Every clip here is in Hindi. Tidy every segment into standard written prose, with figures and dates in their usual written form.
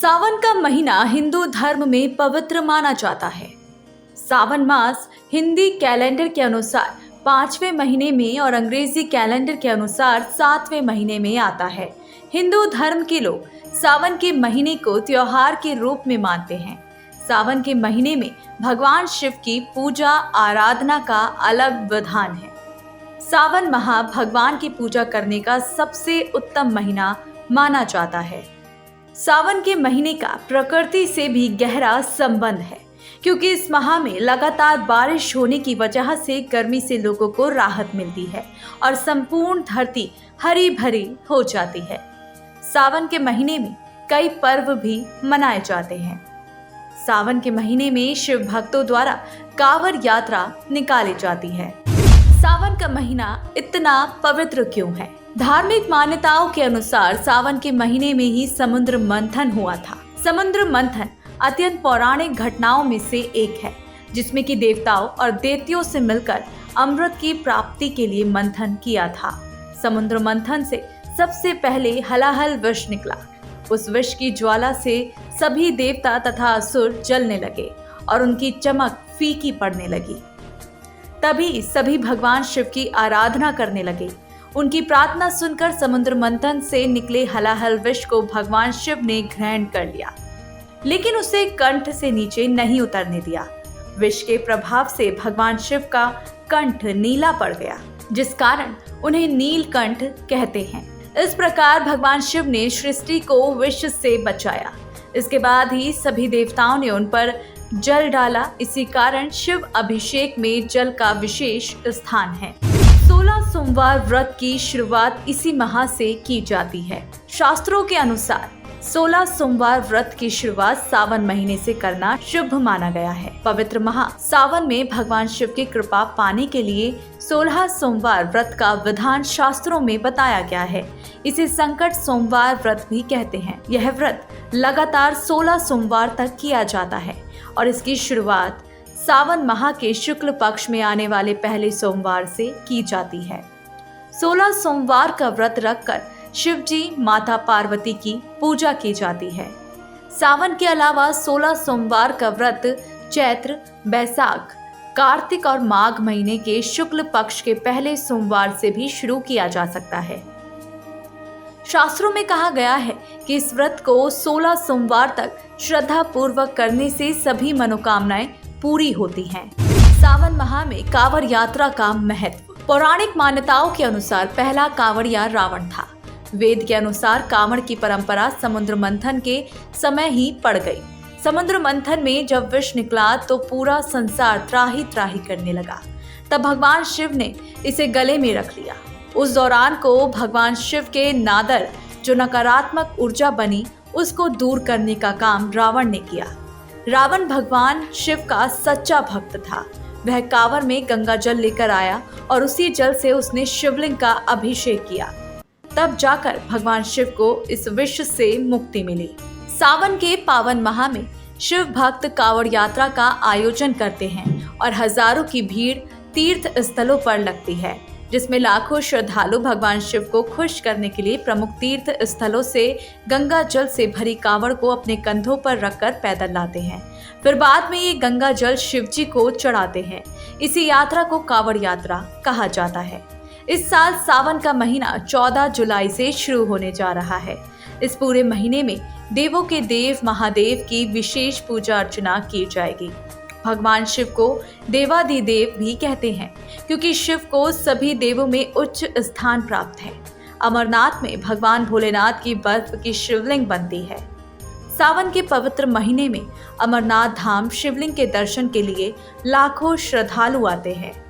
सावन का महीना हिंदू धर्म में पवित्र माना जाता है। सावन मास हिंदी कैलेंडर के अनुसार 5वें महीने में और अंग्रेजी कैलेंडर के अनुसार 7वें महीने में आता है। हिंदू धर्म के लोग सावन के महीने को त्योहार के रूप में मानते हैं। सावन के महीने में भगवान शिव की पूजा आराधना का अलग विधान है। सावन माह भगवान की पूजा करने का सबसे उत्तम महीना माना जाता है। सावन के महीने का प्रकृति से भी गहरा संबंध है, क्योंकि इस माह में लगातार बारिश होने की वजह से गर्मी से लोगों को राहत मिलती है और संपूर्ण धरती हरी भरी हो जाती है। सावन के महीने में कई पर्व भी मनाए जाते हैं। सावन के महीने में शिव भक्तों द्वारा कांवड़ यात्रा निकाली जाती है। सावन का महीना इतना पवित्र क्यों है? धार्मिक मान्यताओं के अनुसार सावन के महीने में ही समुद्र मंथन हुआ था। समुद्र मंथन अत्यंत पौराणिक घटनाओं में से एक है, जिसमें कि देवताओं और दैत्यों से मिलकर अमृत की प्राप्ति के लिए मंथन किया था। समुद्र मंथन से सबसे पहले हलाहल विष निकला। उस विष की ज्वाला से सभी देवता तथा असुर जलने लगे और उनकी चमक फीकी पड़ने लगी। तभी सभी भगवान शिव की आराधना करने लगे। उनकी प्रार्थना सुनकर समुद्र मंथन से निकले हलाहल विष को भगवान शिव ने ग्रहण कर लिया, लेकिन उसे कंठ से नीचे नहीं उतरने दिया। विष के प्रभाव से भगवान शिव का कंठ नीला पड़ गया, जिस कारण उन्हें नीलकंठ कहते हैं। इस प्रकार भगवान शिव ने सृष्टि को विष से बचाया। इसके बाद ही सभी देवताओं ने उन पर जल डाला। इसी कारण शिव अभिषेक में जल का विशेष स्थान है। 16 सोमवार व्रत की शुरुआत इसी माह से की जाती है। शास्त्रों के अनुसार 16 सोमवार व्रत की शुरुआत सावन महीने से करना शुभ माना गया है। पवित्र माह सावन में भगवान शिव की कृपा पाने के लिए 16 सोमवार व्रत का विधान शास्त्रों में बताया गया है। इसे संकट सोमवार व्रत भी कहते हैं। यह व्रत लगातार 16 सोमवार तक किया जाता है और इसकी शुरुआत सावन माह के शुक्ल पक्ष में आने वाले पहले सोमवार से की जाती है। 16 सोमवार का व्रत रखकर शिव जी माता पार्वती की पूजा की जाती है। सावन के अलावा 16 सोमवार का व्रत चैत्र, बैसाख, कार्तिक और माघ महीने के शुक्ल पक्ष के पहले सोमवार से भी शुरू किया जा सकता है। शास्त्रों में कहा गया है कि इस व्रत को 16 सोमवार तक श्रद्धा पूर्वक करने से सभी मनोकामनाएं पूरी होती हैं। सावन माह में कांवड़ यात्रा का महत्व। पौराणिक मान्यताओं के अनुसार पहला कांवड़िया रावण था। वेद के अनुसार कांवड़ की परंपरा समुद्र मंथन के समय ही पड़ गई। समुद्र मंथन में जब विष निकला तो पूरा संसार त्राही त्राही करने लगा। तब भगवान शिव ने इसे गले में रख लिया। उस दौरान को भगवान शिव के नादर जो नकारात्मक ऊर्जा बनी, उसको दूर करने का काम रावण ने किया। रावण भगवान शिव का सच्चा भक्त था। वह कांवड़ में गंगा जल लेकर आया और उसी जल से उसने शिवलिंग का अभिषेक किया। तब जाकर भगवान शिव को इस विष से मुक्ति मिली। सावन के पावन माह में शिव भक्त कांवड़ यात्रा का आयोजन करते हैं और हजारों की भीड़ तीर्थ स्थलों पर लगती है, जिसमें लाखों श्रद्धालु भगवान शिव को खुश करने के लिए प्रमुख तीर्थ स्थलों से गंगा जल से भरी कांवड़ को अपने कंधों पर रखकर पैदल लाते हैं। फिर बाद में ये गंगा जल शिव जी को चढ़ाते हैं। इसी यात्रा को कांवड़ यात्रा कहा जाता है। इस साल सावन का महीना 14 जुलाई से शुरू होने जा रहा है। इस पूरे महीने में देवों के देव महादेव की विशेष पूजा अर्चना की जाएगी। भगवान शिव को देवाधिदेव भी कहते हैं, क्योंकि शिव को सभी देवों में उच्च स्थान प्राप्त है। अमरनाथ में भगवान भोलेनाथ की बर्फ की शिवलिंग बनती है। सावन के पवित्र महीने में अमरनाथ धाम शिवलिंग के दर्शन के लिए लाखों श्रद्धालु आते हैं।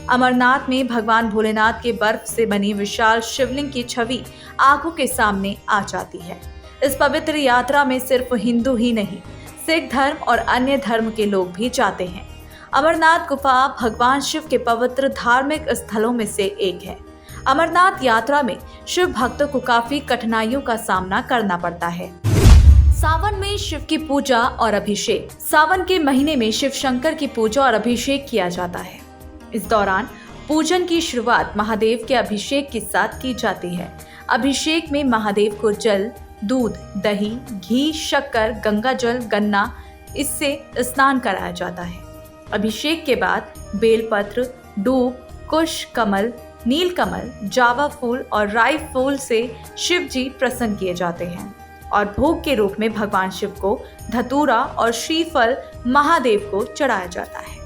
अमरनाथ में भगवान भोलेनाथ के बर्फ से बनी विशाल शिवलिंग की छवि आंखों के सामने आ जाती है। इस पवित्र यात्रा में सिर्फ हिंदू ही नहीं, सिख धर्म और अन्य धर्म के लोग भी जाते हैं। अमरनाथ गुफा भगवान शिव के पवित्र धार्मिक स्थलों में से एक है। अमरनाथ यात्रा में शिव भक्तों को काफी कठिनाइयों का सामना करना पड़ता है। सावन में शिव की पूजा और अभिषेक। सावन के महीने में शिव शंकर की पूजा और अभिषेक किया जाता है। इस दौरान पूजन की शुरुआत महादेव के अभिषेक के साथ की जाती है। अभिषेक में महादेव को जल, दूध, दही, घी, शक्कर, गंगा जल, गन्ना, इससे स्नान कराया जाता है। अभिषेक के बाद बेलपत्र, दूब, कुश, कमल, नीलकमल, जावा फूल और राई फूल से शिव जी प्रसन्न किए जाते हैं और भोग के रूप में भगवान शिव को धतूरा और श्रीफल महादेव को चढ़ाया जाता है।